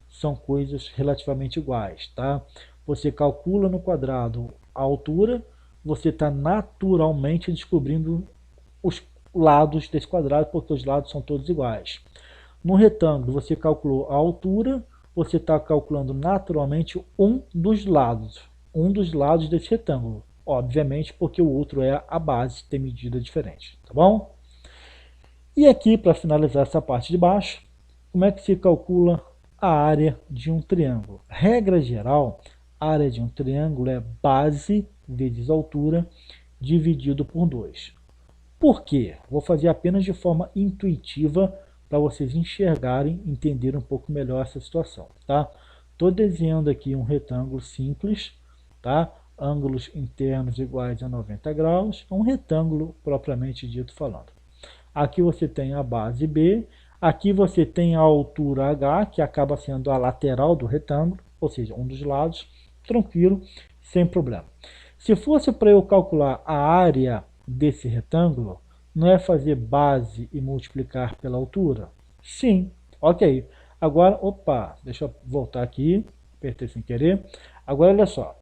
são coisas relativamente iguais, tá? Você calcula no quadrado a altura, você está naturalmente descobrindo os lados desse quadrado, porque os lados são todos iguais. No retângulo, você calculou a altura, você está calculando naturalmente um dos lados desse retângulo. Obviamente, porque o outro é a base, tem medida diferente, tá bom? E aqui, para finalizar essa parte de baixo, como é que se calcula a área de um triângulo? Regra geral, a área de um triângulo é base vezes altura dividido por 2. Por quê? Vou fazer apenas de forma intuitiva para vocês enxergarem, entenderem um pouco melhor essa situação, tá? Estou desenhando aqui um retângulo simples, tá? Ângulos internos iguais a 90 graus, um retângulo propriamente dito falando. Aqui você tem a base B, Aqui você tem a altura H, que acaba sendo a lateral do retângulo, ou seja, um dos lados, tranquilo, sem problema. Se fosse para eu calcular a área desse retângulo, não é fazer base e multiplicar pela altura? Sim, ok. Agora, opa, deixa eu voltar aqui, apertei sem querer. Agora, olha só.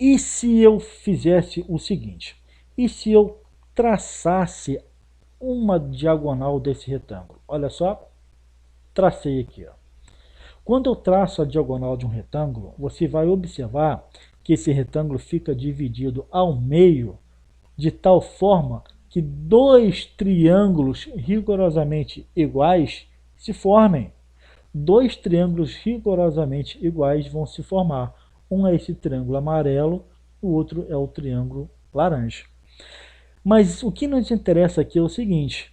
E se eu fizesse o seguinte? E se eu traçasse uma diagonal desse retângulo? Olha só, tracei aqui. Ó. Quando eu traço a diagonal de um retângulo, você vai observar que esse retângulo fica dividido ao meio de tal forma que dois triângulos rigorosamente iguais se formem. Dois triângulos rigorosamente iguais vão se formar. Um é esse triângulo amarelo, o outro é o triângulo laranja. Mas o que nos interessa aqui é o seguinte,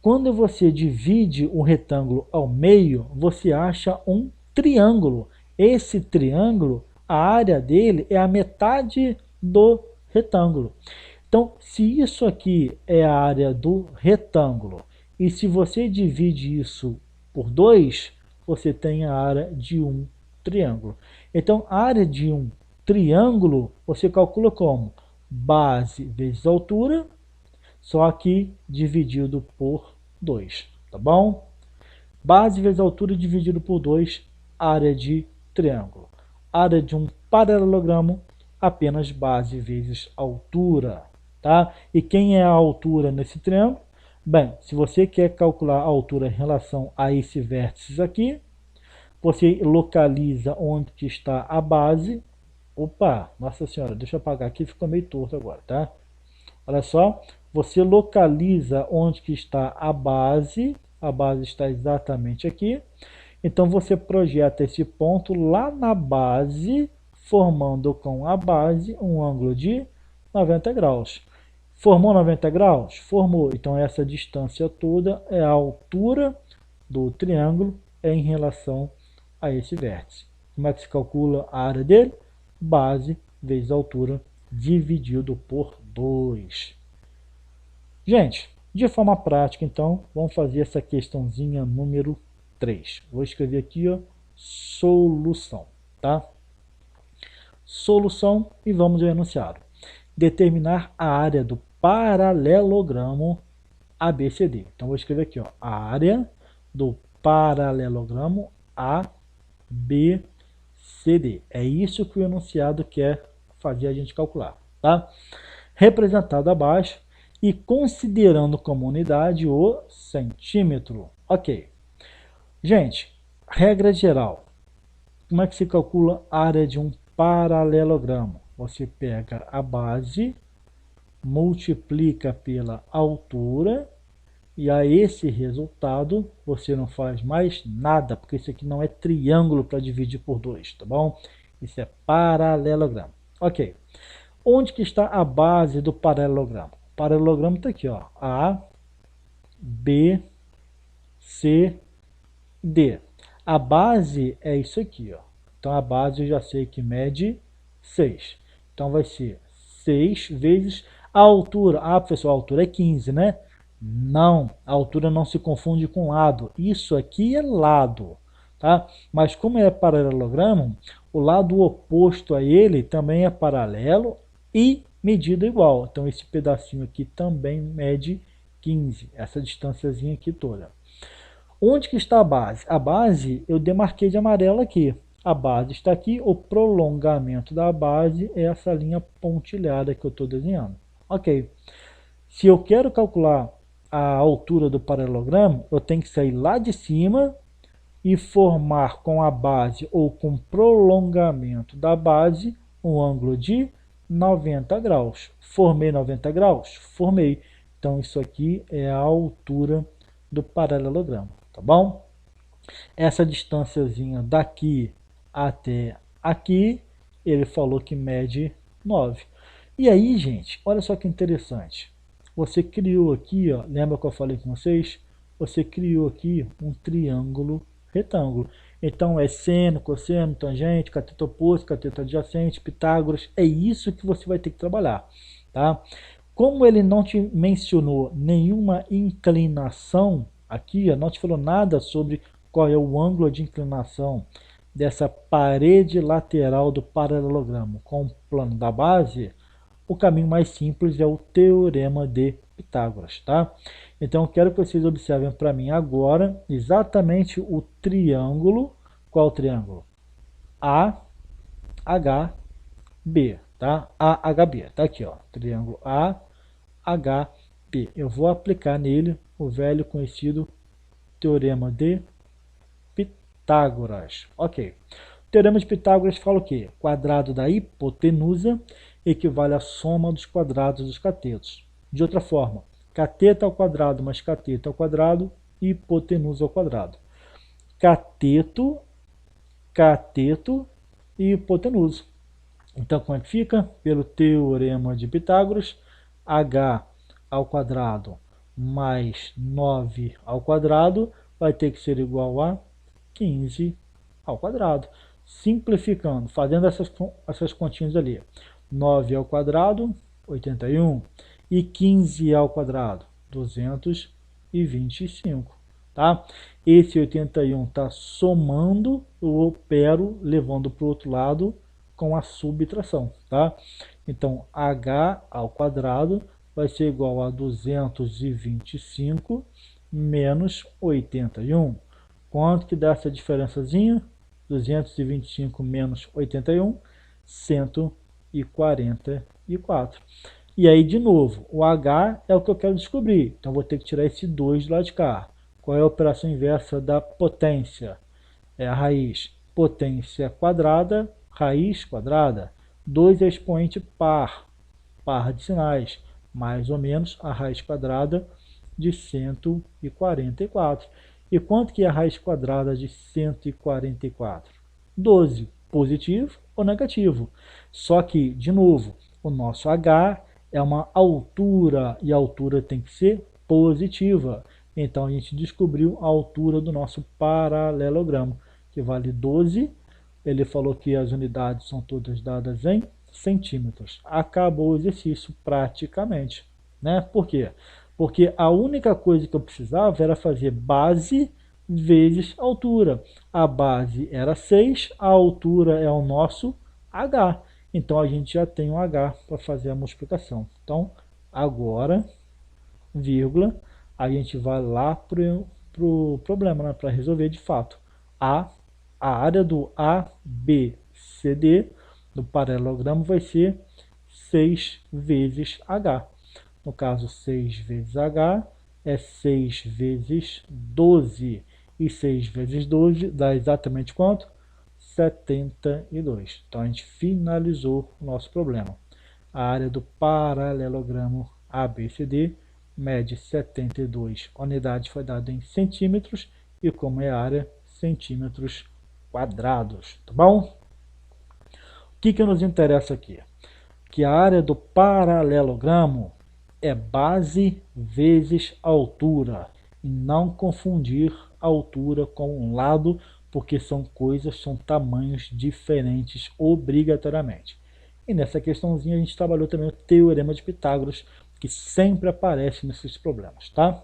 quando você divide um retângulo ao meio, você acha um triângulo. Esse triângulo, a área dele é a metade do retângulo. Então, se isso aqui é a área do retângulo, e se você divide isso por 2, você tem a área de um triângulo. Então, a área de um triângulo, você calcula como? Base vezes altura, só que dividido por 2, tá bom? Base vezes altura dividido por 2, área de triângulo. Área de um paralelogramo, apenas base vezes altura, tá? E quem é a altura nesse triângulo? Bem, se você quer calcular a altura em relação a esse vértice aqui, você localiza onde que está a base. Opa, nossa senhora, deixa eu apagar aqui, ficou meio torto agora, tá? Olha só, você localiza onde que está a base está exatamente aqui. Então você projeta esse ponto lá na base, formando com a base um ângulo de 90 graus. Formou 90 graus? Formou. Então essa distância toda é a altura do triângulo em relação a esse vértice. Como é que se calcula a área dele? Base vezes altura dividido por 2. Gente, de forma prática, então, vamos fazer essa questãozinha número 3. Vou escrever aqui, ó, solução, tá? Solução e vamos ao enunciado. Determinar a área do paralelogramo ABCD. Então, vou escrever aqui, ó, a área do paralelogramo ABCD. É isso que o enunciado quer fazer a gente calcular, tá? Representado abaixo e considerando como unidade o centímetro. Ok. Gente, regra geral. Como é que se calcula a área de um paralelogramo? Você pega a base, multiplica pela altura, e a esse resultado você não faz mais nada, porque isso aqui não é triângulo para dividir por 2, tá bom? Isso é paralelogramo. Ok. Onde que está a base do paralelogramo? O paralelogramo está aqui, ó, A, B, C, D. A base é isso aqui, ó. Então a base eu já sei que mede 6. Então vai ser 6 vezes a altura. Ah, professor, a altura é 15, né? Não, a altura não se confunde com lado. Isso aqui é lado, tá? Mas como é paralelogramo, o lado oposto a ele também é paralelo e medida igual. Então esse pedacinho aqui também mede 15, essa distânciazinha aqui toda. Onde que está a base? A base eu demarquei de amarelo aqui. A base está aqui, o prolongamento da base é essa linha pontilhada que eu estou desenhando. Ok. Se eu quero calcular a altura do paralelogramo, eu tenho que sair lá de cima e formar com a base ou com prolongamento da base um ângulo de 90 graus. Formei 90 graus? Formei. Então isso aqui é a altura do paralelogramo, tá bom? Essa distânciazinha daqui até aqui, ele falou que mede 9. E aí, gente, olha só que interessante. Você criou aqui, ó, lembra que eu falei com vocês? Você criou aqui um triângulo retângulo. Então é seno, cosseno, tangente, cateto oposto, cateto adjacente, Pitágoras. É isso que você vai ter que trabalhar, tá? Como ele não te mencionou nenhuma inclinação Aqui não te falou nada sobre qual é o ângulo de inclinação dessa parede lateral do paralelogramo com o plano da base. O caminho mais simples é o Teorema de Pitágoras, tá? Então, eu quero que vocês observem para mim agora exatamente o triângulo. Qual o triângulo? AHB, tá? AHB, tá aqui, ó, triângulo AHB. Eu vou aplicar nele o velho conhecido Teorema de Pitágoras. Ok. O Teorema de Pitágoras fala o quê? Quadrado da hipotenusa equivale à soma dos quadrados dos catetos. De outra forma, cateto ao quadrado mais cateto ao quadrado, hipotenusa ao quadrado. Cateto, cateto e hipotenusa. Então, como é que fica? Pelo Teorema de Pitágoras, h ao quadrado mais 9 ao quadrado vai ter que ser igual a 15 ao quadrado. Simplificando, fazendo essas continhas ali. 9 ao quadrado, 81. E 15 ao quadrado, 225. Tá? Esse 81 está somando, eu opero levando para o outro lado com a subtração. Tá? Então, h ao quadrado vai ser igual a 225 menos 81. Quanto que dá essa diferençazinha? 225 menos 81, 144. E aí, de novo, o h é o que eu quero descobrir. Então, vou ter que tirar esse 2 do lado de cá. Qual é a operação inversa da potência? É a raiz. Potência quadrada, raiz quadrada. 2 é expoente par de sinais. Mais ou menos a raiz quadrada de 144. E quanto que é a raiz quadrada de 144? 12. Positivo ou negativo? Só que, de novo, o nosso h é uma altura e a altura tem que ser positiva. Então, a gente descobriu a altura do nosso paralelogramo, que vale 12. Ele falou que as unidades são todas dadas em centímetros. Acabou o exercício praticamente. Né? Por quê? Porque a única coisa que eu precisava era fazer base vezes altura. A base era 6, a altura é o nosso h. Então, a gente já tem o h para fazer a multiplicação. Então, agora, vírgula, a gente vai lá para o problema, né, para resolver de fato. A área do ABCD do paralelogramo vai ser 6 vezes h. No caso, 6 vezes h é 6 vezes 12. E 6 vezes 12 dá exatamente quanto? 72. Então, a gente finalizou o nosso problema. A área do paralelogramo ABCD mede 72 unidades, foi dada em centímetros, e como é a área, centímetros quadrados. Tá bom? O que nos interessa aqui? Que a área do paralelogramo é base vezes altura. E não confundir altura com um lado, porque são tamanhos diferentes obrigatoriamente. E nessa questãozinha a gente trabalhou também o Teorema de Pitágoras, que sempre aparece nesses problemas, tá?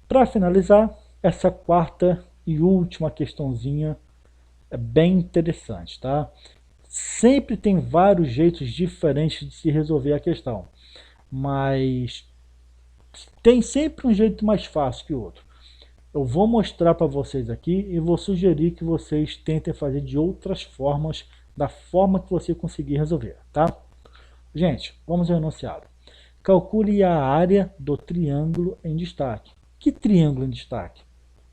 Para finalizar, essa quarta e última questãozinha é bem interessante, tá? Sempre tem vários jeitos diferentes de se resolver a questão, mas tem sempre um jeito mais fácil que o outro. Eu vou mostrar para vocês aqui e vou sugerir que vocês tentem fazer de outras formas, da forma que você conseguir resolver, tá? Gente, vamos ao enunciado. Calcule a área do triângulo em destaque. Que triângulo em destaque?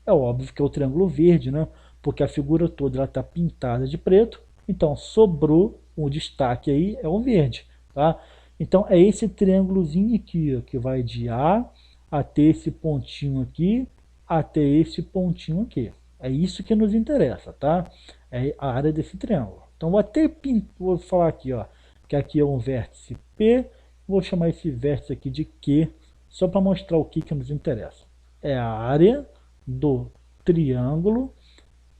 É óbvio que é o triângulo verde, né? Porque a figura toda está pintada de preto, então sobrou um destaque aí, é o verde, tá? Então é esse triângulozinho aqui, ó, que vai de A até esse pontinho aqui, até esse pontinho aqui. É isso que nos interessa, tá? É a área desse triângulo. Então vou falar aqui, ó, que aqui é um vértice P, vou chamar esse vértice aqui de Q, só para mostrar o que nos interessa. É a área do triângulo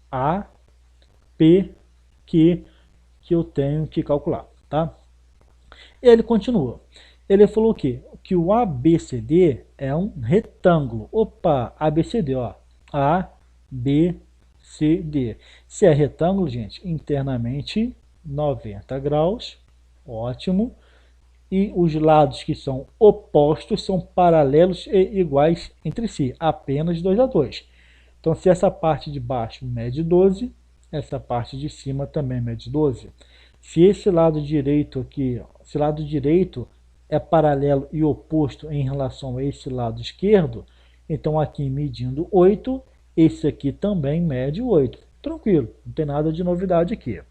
APQ que eu tenho que calcular, tá? Ele continua. Ele falou o quê? Que o ABCD é um retângulo. Opa, ABCD, ó. ABCD. Se é retângulo, gente, internamente 90 graus. Ótimo. E os lados que são opostos são paralelos e iguais entre si, apenas 2 a 2. Então, se essa parte de baixo mede 12, essa parte de cima também mede 12. Se esse lado direito aqui, esse lado direito é paralelo e oposto em relação a esse lado esquerdo, então aqui medindo 8, esse aqui também mede 8. Tranquilo, não tem nada de novidade aqui.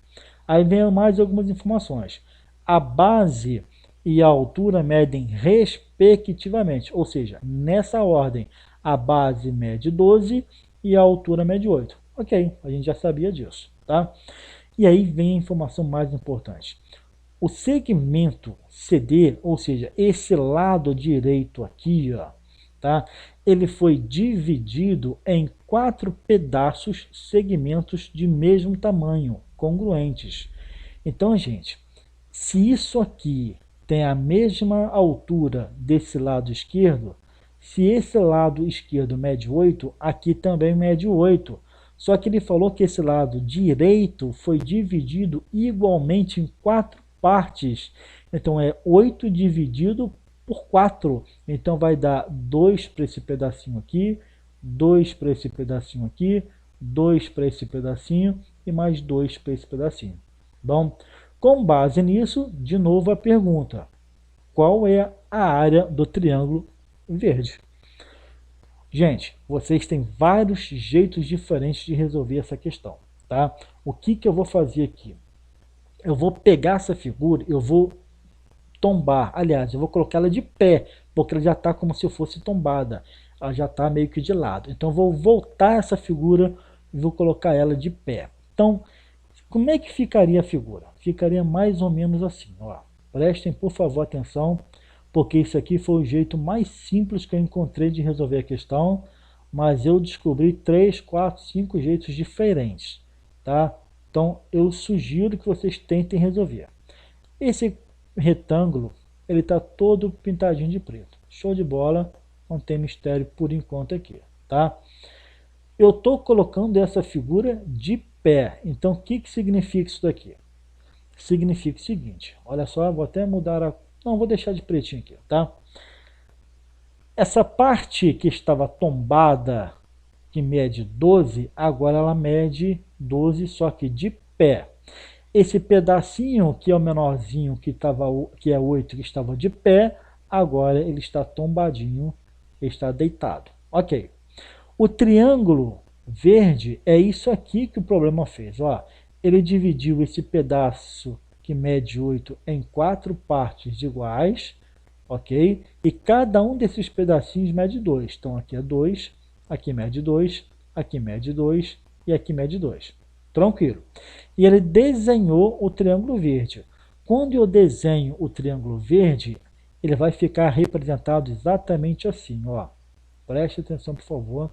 Aí vem mais algumas informações. A base e a altura medem respectivamente, ou seja, nessa ordem, a base mede 12 e a altura mede 8. Ok, a gente já sabia disso, tá? E aí vem a informação mais importante. O segmento CD, ou seja, esse lado direito aqui, ó, tá? Ele foi dividido em 4 pedaços, segmentos de mesmo tamanho, congruentes. Então, gente, se isso aqui tem a mesma altura desse lado esquerdo, se esse lado esquerdo mede 8, aqui também mede 8. Só que ele falou que esse lado direito foi dividido igualmente em 4 partes. Então é 8 dividido por 4. Então vai dar 2 para esse pedacinho aqui, 2 para esse pedacinho aqui, 2 para esse pedacinho e mais 2 para esse pedacinho. Bom, com base nisso, de novo a pergunta: qual é a área do triângulo verde? Gente, vocês têm vários jeitos diferentes de resolver essa questão, tá? O que eu vou fazer aqui? Eu vou pegar essa figura, eu vou tombar, aliás, eu vou colocar ela de pé, porque ela já está como se fosse tombada, ela já está meio que de lado. Então eu vou voltar essa figura e vou colocar ela de pé. Então, como é que ficaria a figura? Ficaria mais ou menos assim, ó. Prestem, por favor, atenção, porque isso aqui foi o jeito mais simples que eu encontrei de resolver a questão, mas eu descobri 3, 4, 5 jeitos diferentes, tá? Então, eu sugiro que vocês tentem resolver. Esse retângulo, ele está todo pintadinho de preto. Show de bola, não tem mistério por enquanto aqui, tá? Eu estou colocando essa figura de pé. Então, o que significa isso daqui? Significa o seguinte, olha só, vou até mudar a... Não, vou deixar de pretinho aqui, tá? Essa parte que estava tombada, que mede 12, agora ela mede 12, só que de pé. Esse pedacinho, que é o menorzinho, que é 8, que estava de pé, agora ele está tombadinho, está deitado. Ok. O triângulo verde é isso aqui que o problema fez. Ó, ele dividiu esse pedaço que mede 8 em 4 partes iguais, ok? E cada um desses pedacinhos mede 2. Então aqui é 2, aqui mede 2, aqui mede 2 e aqui mede 2. Tranquilo. E ele desenhou o triângulo verde. Quando eu desenho o triângulo verde, ele vai ficar representado exatamente assim, ó. Preste atenção, por favor,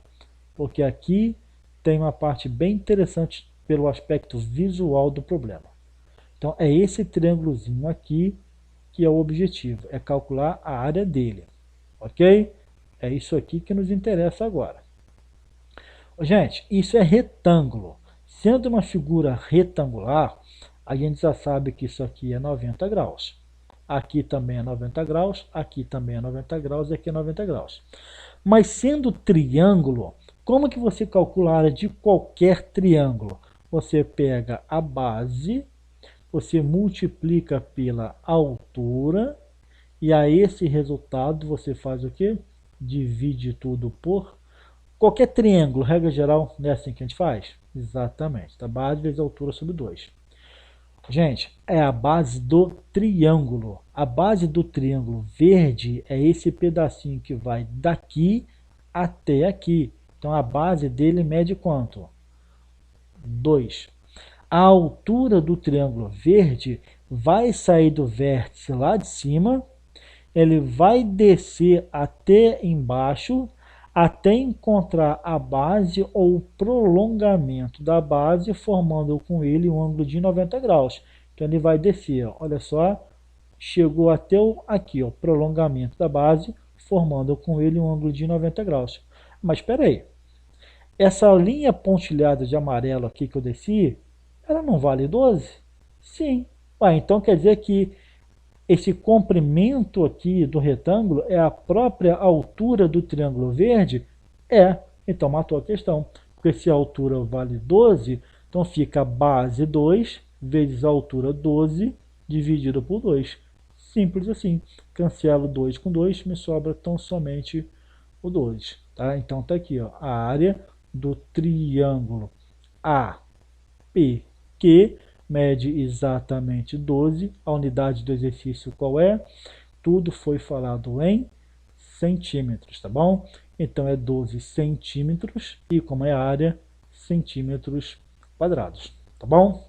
porque aqui tem uma parte bem interessante pelo aspecto visual do problema. Então, é esse triângulozinho aqui que é o objetivo, é calcular a área dele, ok? É isso aqui que nos interessa agora. Gente, isso é retângulo. Sendo uma figura retangular, a gente já sabe que isso aqui é 90 graus. Aqui também é 90 graus, aqui também é 90 graus e aqui é 90 graus. Mas sendo triângulo, como que você calcula a área de qualquer triângulo? Você pega a base, você multiplica pela altura, e a esse resultado você faz o quê? Divide tudo por... Qualquer triângulo, regra geral, não é assim que a gente faz? Exatamente, a base vezes a altura sobre 2. Gente, é a base do triângulo. A base do triângulo verde é esse pedacinho que vai daqui até aqui. Então a base dele mede quanto? 2. A altura do triângulo verde vai sair do vértice lá de cima, ele vai descer até embaixo, até encontrar a base ou o prolongamento da base, formando com ele um ângulo de 90 graus. Então ele vai descer, olha só, chegou até aqui, o prolongamento da base, formando com ele um ângulo de 90 graus. Mas espera aí, essa linha pontilhada de amarelo aqui que eu desci, ela não vale 12? Sim. Então quer dizer que esse comprimento aqui do retângulo é a própria altura do triângulo verde? É. Então matou a questão. Porque se a altura vale 12, então fica a base 2 vezes a altura 12 dividido por 2. Simples assim. Cancelo 2 com 2, me sobra tão somente o 2. Tá? Então está aqui, ó, a área do triângulo APQ mede exatamente 12. A unidade do exercício qual é? Tudo foi falado em centímetros, tá bom? Então é 12 centímetros e como é a área, centímetros quadrados, tá bom?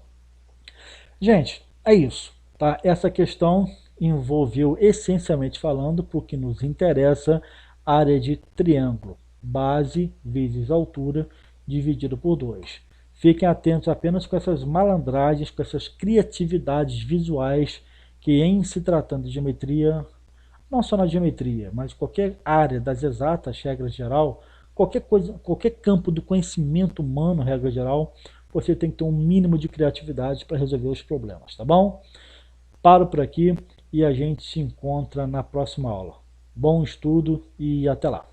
Gente, é isso, tá? Essa questão envolveu essencialmente falando, porque nos interessa, a área de triângulo, base vezes altura, dividido por 2. Fiquem atentos apenas com essas malandragens, com essas criatividades visuais, que em se tratando de geometria, não só na geometria, mas qualquer área das exatas, regra geral, qualquer coisa, qualquer campo do conhecimento humano, regra geral, você tem que ter um mínimo de criatividade para resolver os problemas, tá bom? Paro por aqui e a gente se encontra na próxima aula. Bom estudo e até lá!